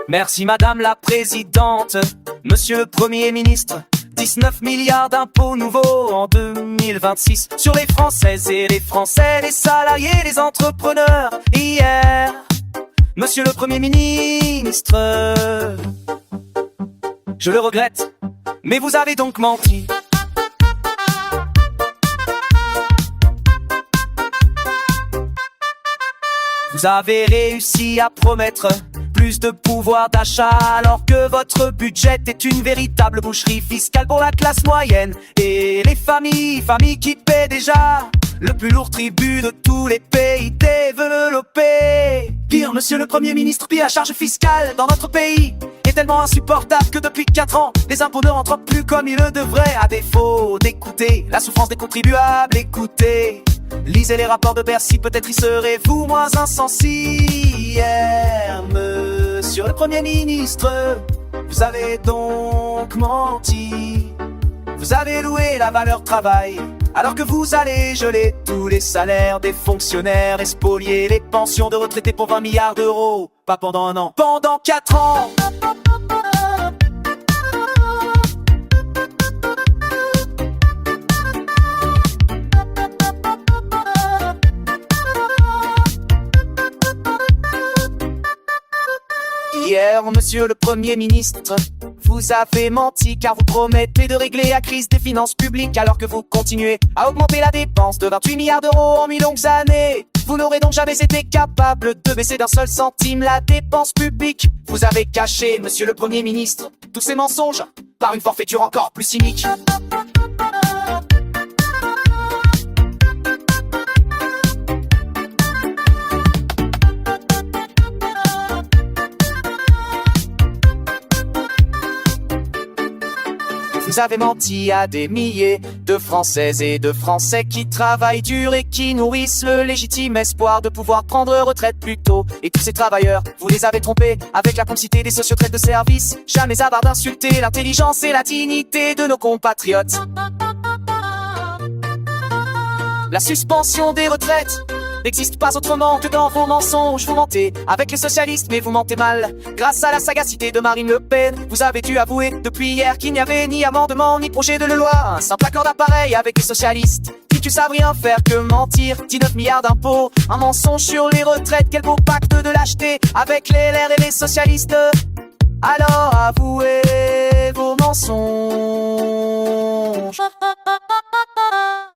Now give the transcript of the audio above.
Merci Madame la Présidente, Monsieur le Premier ministre. 19 milliards d'impôts nouveaux en 2026 sur les Françaises et les Français, les salariés, les entrepreneurs. Hier, Monsieur le Premier ministre, je le regrette, mais vous avez donc menti. Vous avez réussi à promettre plus de pouvoir d'achat alors que votre budget est une véritable boucherie fiscale pour la classe moyenne et les familles qui paient déjà le plus lourd tribut de tous les pays développés. Pire, Monsieur le Premier ministre, pire, la charge fiscale dans notre pays est tellement insupportable que depuis 4 ans, les impôts ne rentrent plus comme ils le devraient. À défaut d'écouter la souffrance des contribuables, écoutez, lisez les rapports de Bercy, peut-être y serez-vous moins insensible. Monsieur le Premier ministre, vous avez donc menti. Vous avez loué la valeur travail, alors que vous allez geler tous les salaires des fonctionnaires et spolier les pensions de retraités pour 20 milliards d'euros. Pas pendant 1 an, pendant 4 ans. Hier, Monsieur le Premier ministre, vous avez menti car vous promettez de régler la crise des finances publiques alors que vous continuez à augmenter la dépense de 28 milliards d'euros en 1000 longues années. Vous n'aurez donc jamais été capable de baisser d'un seul centime la dépense publique. Vous avez caché, Monsieur le Premier ministre, tous ces mensonges par une forfaiture encore plus cynique. Vous avez menti à des milliers de Françaises et de Français qui travaillent dur et qui nourrissent le légitime espoir de pouvoir prendre retraite plus tôt. Et tous ces travailleurs, vous les avez trompés avec la complicité des sociotraites de service. Jamais avare d'insulter l'intelligence et la dignité de nos compatriotes. La suspension des retraites n'existe pas autrement que dans vos mensonges. Vous mentez avec les socialistes, mais vous mentez mal. Grâce à la sagacité de Marine Le Pen, vous avez dû avouer depuis hier qu'il n'y avait ni amendement ni projet de loi. Un simple accord d'appareil avec les socialistes qui ne savent rien faire que mentir. 19 milliards d'impôts, un mensonge sur les retraites. Quel beau pacte de lâcheté avec les LR et les socialistes. Alors avouez vos mensonges.